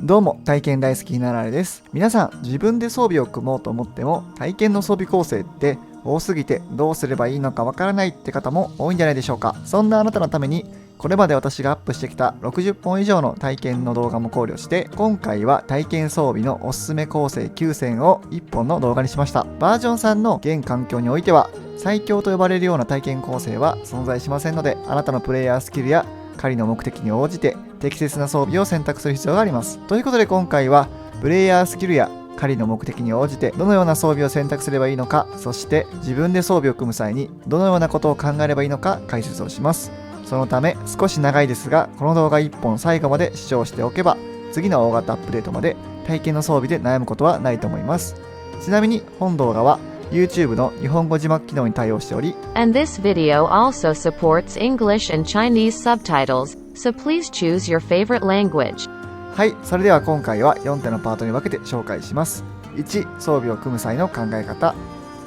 どうも、体験大好きなられです。皆さん、自分で装備を組もうと思っても、体験の装備構成って多すぎてどうすればいいのかわからないって方も多いんじゃないでしょうか。そんなあなたのために、これまで私がアップしてきた60本以上の体験の動画も考慮して、今回は体験装備のおすすめ構成9選を1本の動画にしました。バージョン3の現環境においては、最強と呼ばれるような体験構成は存在しませんので、あなたのプレイヤースキルや狩りの目的に応じて適切な装備を選択する必要があります。ということで今回はプレイヤースキルや狩りの目的に応じてどのような装備を選択すればいいのか、そして自分で装備を組む際にどのようなことを考えればいいのか解説をします。そのため少し長いですが、この動画1本最後まで視聴しておけば次の大型アップデートまで体験の装備で悩むことはないと思います。ちなみに本動画はYouTube の日本語字幕機能に対応しており、And this video also supports English and Chinese subtitles, so please choose your favorite language. はい、それでは今回は4点のパートに分けて紹介します。1、装備を組む際の考え方。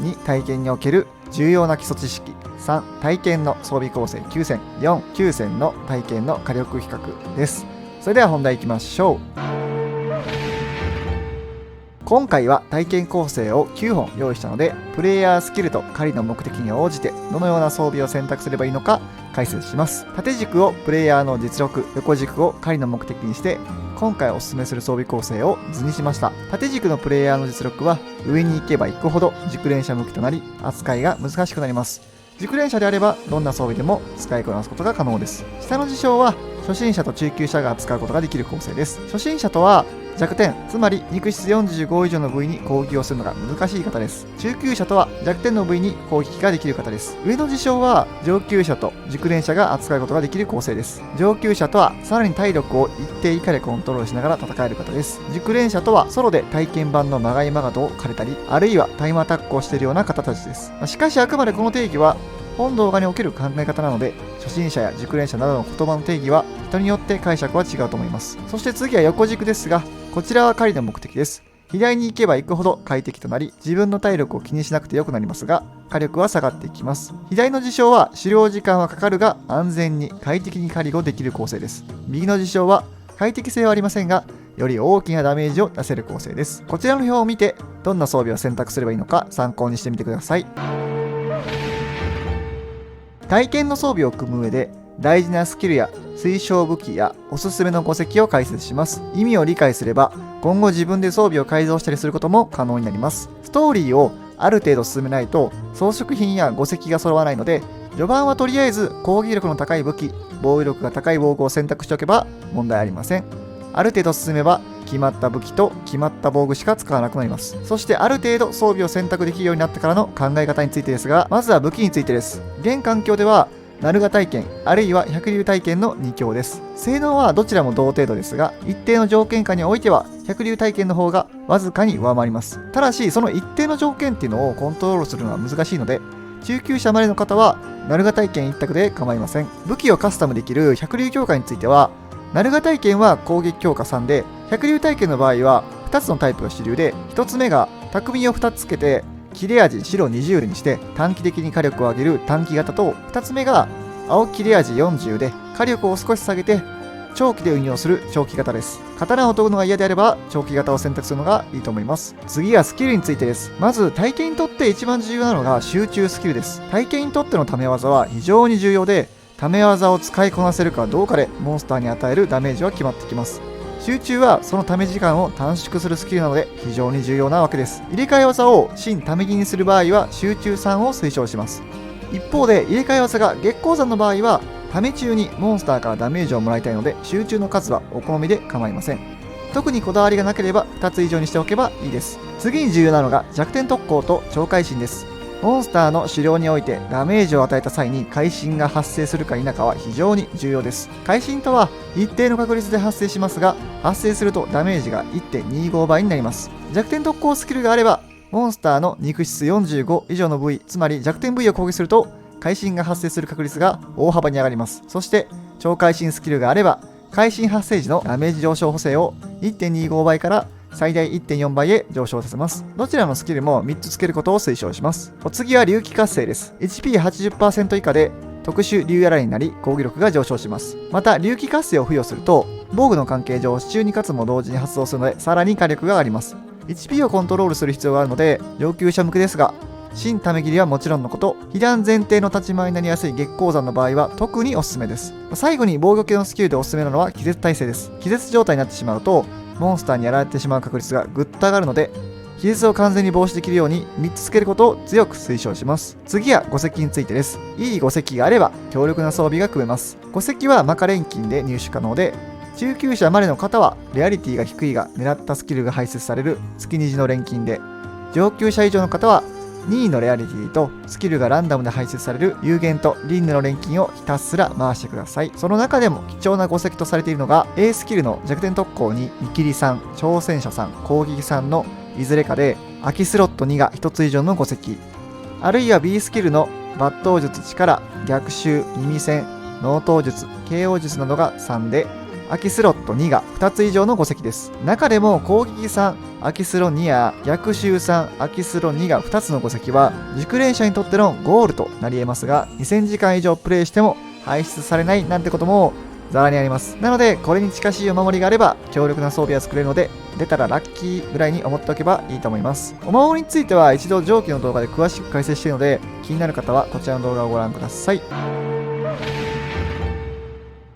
2、体験における重要な基礎知識。3、体験の装備構成9選。4、9選の体験の火力比較です。それでは本題いきましょう。今回は体験構成を9本用意したので、プレイヤースキルと狩りの目的に応じてどのような装備を選択すればいいのか解説します。縦軸をプレイヤーの実力、横軸を狩りの目的にして、今回おすすめする装備構成を図にしました。縦軸のプレイヤーの実力は上に行けば行くほど熟練者向きとなり、扱いが難しくなります。熟練者であればどんな装備でも使いこなすことが可能です。下の事象は初心者と中級者が扱うことができる構成です。初心者とは弱点、つまり肉質45以上の部位に攻撃をするのが難しい方です。中級者とは弱点の部位に攻撃ができる方です。上の事象は上級者と熟練者が扱うことができる構成です。上級者とはさらに体力を一定以下でコントロールしながら戦える方です。熟練者とはソロで体験版のマガイマガドを狩れたり、あるいはタイムアタックをしているような方たちです。しかしあくまでこの定義は本動画における考え方なので、初心者や熟練者などの言葉の定義は人によって解釈は違うと思います。そして次は横軸ですが、こちらは狩りの目的です。左に行けば行くほど快適となり、自分の体力を気にしなくてよくなりますが、火力は下がっていきます。左の事象は狩猟時間はかかるが安全に快適に狩りをできる構成です。右の事象は快適性はありませんが、より大きなダメージを出せる構成です。こちらの表を見て、どんな装備を選択すればいいのか参考にしてみてください。体験の装備を組む上で大事なスキルや推奨武器やおすすめの5石を解説します。意味を理解すれば今後自分で装備を改造したりすることも可能になります。ストーリーをある程度進めないと装飾品や5石が揃わないので、序盤はとりあえず攻撃力の高い武器、防御力が高い防具を選択しておけば問題ありません。ある程度進めば決まった武器と決まった防具しか使わなくなります。そしてある程度装備を選択できるようになってからの考え方についてですが、まずは武器についてです。現環境ではナルガ体験あるいは百竜体験の2強です。性能はどちらも同程度ですが、一定の条件下においては百竜体験の方がわずかに上回ります。ただしその一定の条件っていうのをコントロールするのは難しいので、中級者までの方はナルガ体験一択で構いません。武器をカスタムできる百竜強化については、ナルガ体験は攻撃強化3で、百竜体験の場合は2つのタイプが主流で、1つ目が匠を2つつけて切れ味白20にして短期的に火力を上げる短期型と、2つ目が青切れ味40で火力を少し下げて長期で運用する長期型です。刀を研ぐのが嫌であれば長期型を選択するのがいいと思います。次はスキルについてです。まず体験にとって一番重要なのが集中スキルです。体験にとってのため技は非常に重要で、ため技を使いこなせるかどうかでモンスターに与えるダメージは決まってきます。集中はそのため時間を短縮するスキルなので非常に重要なわけです。入れ替え技を新ため切りにする場合は集中3を推奨します。一方で入れ替え技が月光山の場合はため中にモンスターからダメージをもらいたいので、集中の数はお好みで構いません。特にこだわりがなければ2つ以上にしておけばいいです。次に重要なのが弱点特攻と超会心です。モンスターの狩猟においてダメージを与えた際に会心が発生するか否かは非常に重要です。会心とは一定の確率で発生しますが、発生するとダメージが 1.25 倍になります。弱点特攻スキルがあれば、モンスターの肉質45以上の部位、つまり弱点部位を攻撃すると会心が発生する確率が大幅に上がります。そして超会心スキルがあれば、会心発生時のダメージ上昇補正を 1.25 倍から最大 1.4 倍へ上昇させます。どちらのスキルも3つつけることを推奨します。お次は竜気活性です。 HP80% 以下で特殊竜やられになり攻撃力が上昇します。また竜気活性を付与すると防具の関係上、支柱に活も同時に発動するので、さらに火力があります。HP をコントロールする必要があるので、上級者向けですが、新ため切りはもちろんのこと、被弾前提の立ち回りになりやすい月光山の場合は特におすすめです。最後に防御系のスキルでおすすめなのは気絶耐性です。気絶状態になってしまうと、モンスターにやられてしまう確率がぐっと上がるので、気絶を完全に防止できるように3つつけることを強く推奨します。次は5石についてです。いい5石があれば強力な装備が組めます。5石はマカ錬金で入手可能で、中級者までの方はレアリティが低いが狙ったスキルが排出される月虹の錬金で、上級者以上の方は2位のレアリティとスキルがランダムで排出される有限と輪廻の錬金をひたすら回してください。その中でも貴重な5石とされているのが A スキルの弱点特攻に見切り3、挑戦者3、攻撃3のいずれかで空きスロット2が1つ以上の5石、あるいは B スキルの抜刀術力、逆襲、耳戦、納刀術、KO 術などが3で空きスロット2が2つ以上の5石です。中でも攻撃3、空きスロ2や逆襲3、空きスロ2が2つの5石は熟練者にとってのゴールとなり得ますが、2000時間以上プレイしても排出されないなんてこともざらにあります。なのでこれに近しいお守りがあれば強力な装備が作れるので、出たらラッキーぐらいに思っておけばいいと思います。お守りについては一度上記の動画で詳しく解説しているので、気になる方はこちらの動画をご覧ください。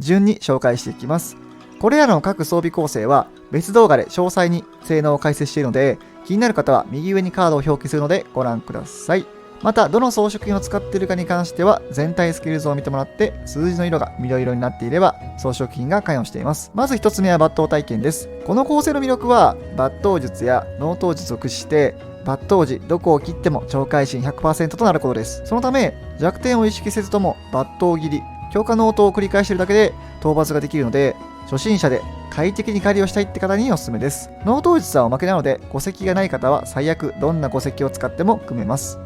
順に紹介していきます。これらの各装備構成は別動画で詳細に性能を解説しているので、気になる方は右上にカードを表記するのでご覧ください。またどの装飾品を使っているかに関しては全体スキル図を見てもらって、数字の色が緑色になっていれば装飾品が関与しています。まず1つ目は抜刀体験です。この構成の魅力は抜刀術や納刀術を駆使して抜刀時どこを切っても超会心 100% となることです。そのため弱点を意識せずとも抜刀切り、強化納刀を繰り返しているだけで討伐ができるので、初心者で快適に狩りをしたいって方におすすめです。納刀術はおまけなので、戸籍がない方は最悪どんな戸籍を使っても組めます。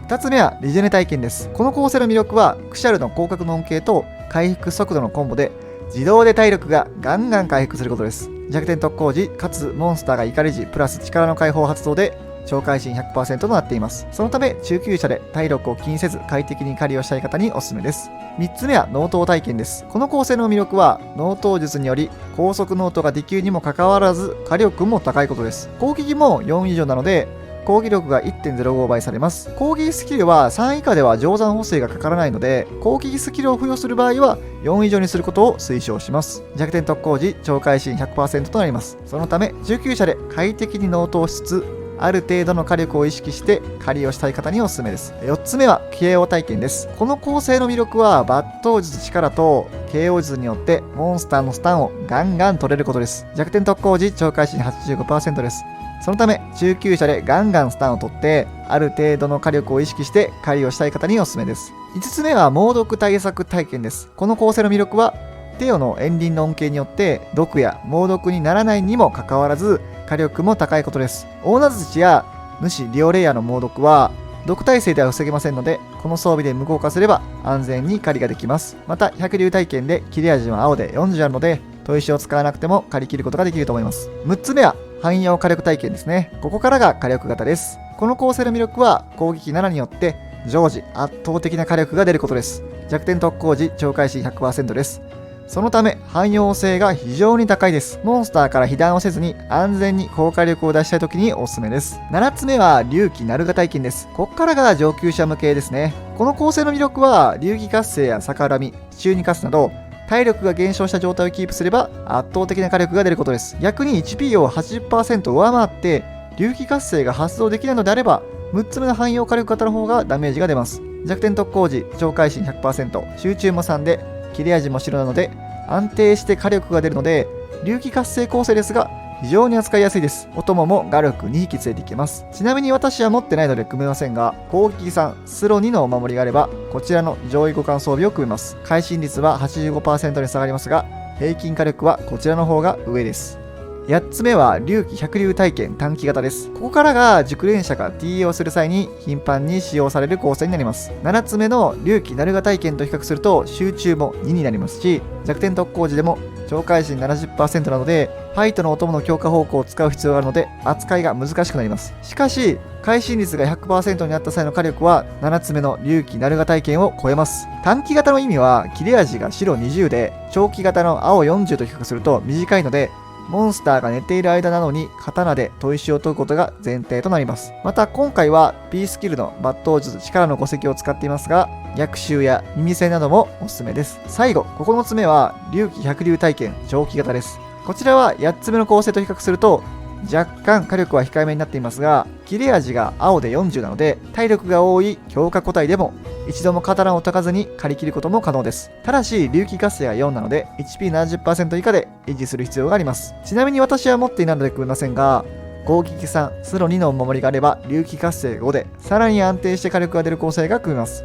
2つ目はリジェネ体験です。この構成の魅力はクシャルの広角の恩恵と回復速度のコンボで自動で体力がガンガン回復することです。弱点特攻時かつモンスターが怒り時プラス力の解放発動で超会心 100% となっています。そのため中級者で体力を気にせず快適に狩りをしたい方におすすめです。3つ目は納刀体験です。この構成の魅力は納刀術により高速納刀ができるにもかかわらず火力も高いことです。攻撃も4以上なので攻撃力が 1.05 倍されます。攻撃スキルは3以下では定山補正がかからないので、攻撃スキルを付与する場合は4以上にすることを推奨します。弱点特攻時超会心 100% となります。そのため中級者で快適に納刀しつつある程度の火力を意識して狩りをしたい方におすすめです。4つ目は KO 体験です。この構成の魅力は抜刀術力と KO 術によってモンスターのスタンをガンガン取れることです。弱点特攻時超会心 85% です。そのため中級者でガンガンスタンを取ってある程度の火力を意識して狩りをしたい方におすすめです。5つ目は猛毒対策体験です。この構成の魅力はテオの炎輪の恩恵によって毒や猛毒にならないにもかかわらず火力も高いことです。大名槌や主リオレイヤの猛毒は毒耐性では防げませんので、この装備で無効化すれば安全に狩りができます。また百竜体験で切れ味は青で40あるので砥石を使わなくても狩り切ることができると思います。6つ目は汎用火力体験ですね。ここからが火力型です。この構成の魅力は攻撃7によって常時圧倒的な火力が出ることです。弱点特攻時超会心 100% です。そのため汎用性が非常に高いです。モンスターから被弾をせずに安全に高火力を出したい時におすすめです。7つ目は龍気ナルガ体験です。ここからが上級者向けですね。この構成の魅力は流儀活性や逆恨み、地中に活すなど体力が減少した状態をキープすれば圧倒的な火力が出ることです。逆に HP を 80% 上回って流気活性が発動できないのであれば6つ目の汎用火力型の方がダメージが出ます。弱点特攻時超会心 100%、 集中も3で切れ味も白なので安定して火力が出るので流気活性構成ですが非常に扱いやすいです。お供も画力2匹連れていけます。ちなみに私は持ってないので組めませんが、攻撃3、スロ2のお守りがあればこちらの上位互換装備を組めます。会心率は 85% に下がりますが平均火力はこちらの方が上です。8つ目は龍騎百竜体験短期型です。ここからが熟練者が TA をする際に頻繁に使用される構成になります。7つ目の龍騎鳴画体験と比較すると集中も2になりますし、弱点特攻時でも超会心 70% なので、ファイトのお供の強化方向を使う必要があるので、扱いが難しくなります。しかし、会心率が 100% になった際の火力は、7つ目の龍騎鳴画体験を超えます。短期型の意味は、切れ味が白20で、長期型の青40と比較すると短いので、モンスターが寝ている間なのに刀で砥石を解くことが前提となります。また今回は P スキルの抜刀術力の5石を使っていますが、逆襲や耳栓などもおすすめです。最後、9つ目は龍騎百竜体験長期型です。こちらは8つ目の構成と比較すると、若干火力は控えめになっていますが、切れ味が青で40なので、体力が多い強化個体でも一度も刀を解かずに狩り切ることも可能です。ただし、龍騎活性が4なので、HP70% 以下で維持する必要があります。ちなみに私は持っていないので組めませんが、攻撃3、スロ2のお守りがあれば、龍騎活性5で、さらに安定して火力が出る構成が組めます。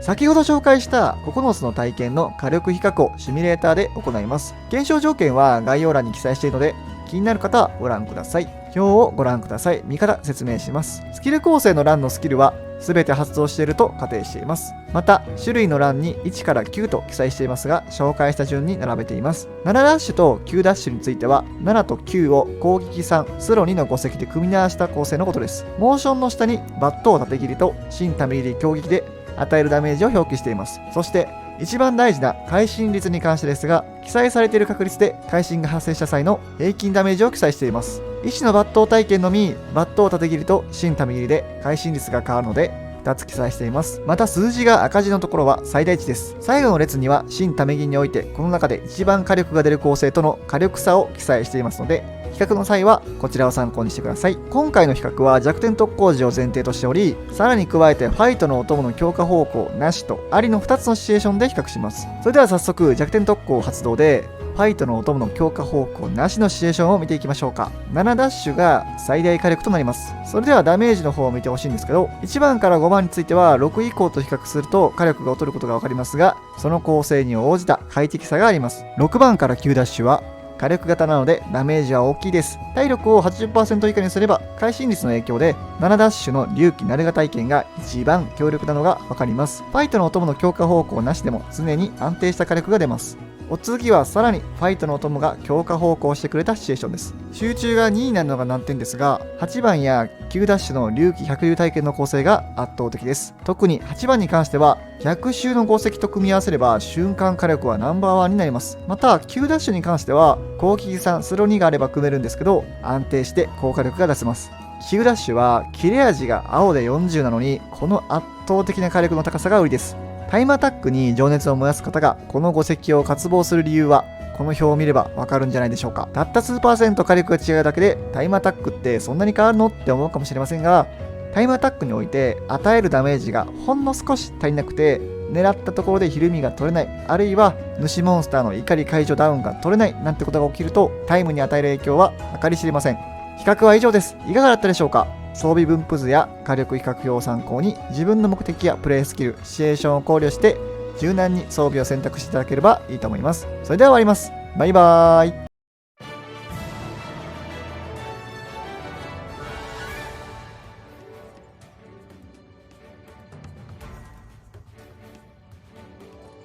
先ほど紹介した9つの体験の火力比較をシミュレーターで行います。検証条件は概要欄に記載しているので、気になる方はご覧ください。表をご覧ください。見方説明します。スキル構成の欄のスキルは全て発動していると仮定しています。また、種類の欄に1から9と記載していますが、紹介した順に並べています。7ダッシュと9ダッシュについては、7と9を攻撃3、スロ2の5石で組み合わせた構成のことです。モーションの下に抜刀縦切りと新ため切り強撃で与えるダメージを表記しています。そして、一番大事な会心率に関してですが、記載されている確率で会心が発生した際の平均ダメージを記載しています。医師の抜刀体験のみ、抜刀縦切りと新ため切りで会心率が変わるので、2つ記載しています。また数字が赤字のところは最大値です。最後の列には新ため切りにおいて、この中で一番火力が出る構成との火力差を記載していますので、比較の際はこちらを参考にしてください。今回の比較は弱点特攻時を前提としており、さらに加えてファイトのお供の強化方向なしとありの2つのシチュエーションで比較します。それでは早速弱点特攻発動でファイトのお供の強化方向なしのシチュエーションを見ていきましょうか。7ダッシュが最大火力となります。それではダメージの方を見てほしいんですけど、1番から5番については6以降と比較すると火力が劣ることが分かりますが、その構成に応じた快適さがあります。6番から9ダッシュは火力型なのでダメージは大きいです。体力を 80% 以下にすれば会心率の影響で7ダッシュの龍騎鳴画体験が一番強力なのが分かります。ファイトのお供の強化方向なしでも常に安定した火力が出ます。お次はさらにファイトのお供が強化方向をしてくれたシチュエーションです。集中が2になるのが難点ですが、8番や9ダッシュの龍騎百竜体験の構成が圧倒的です。特に8番に関しては逆襲の5石と組み合わせれば瞬間火力はナンバーワンになります。また9ダッシュに関しては攻撃3スロ2があれば組めるんですけど、安定して高火力が出せます。9ダッシュは切れ味が青で40なのに、この圧倒的な火力の高さが売りです。タイムアタックに情熱を燃やす方がこの5石を渇望する理由は、この表を見ればわかるんじゃないでしょうか。たった数%火力が違うだけでタイムアタックってそんなに変わるのって思うかもしれませんが、タイムアタックにおいて与えるダメージがほんの少し足りなくて、狙ったところでひるみが取れない、あるいは主モンスターの怒り解除ダウンが取れないなんてことが起きると、タイムに与える影響は計り知れません。比較は以上です。いかがだったでしょうか。装備分布図や火力比較表を参考に自分の目的やプレイスキル、シチュエーションを考慮して柔軟に装備を選択していただければいいと思います。それでは終わります。バイバーイ。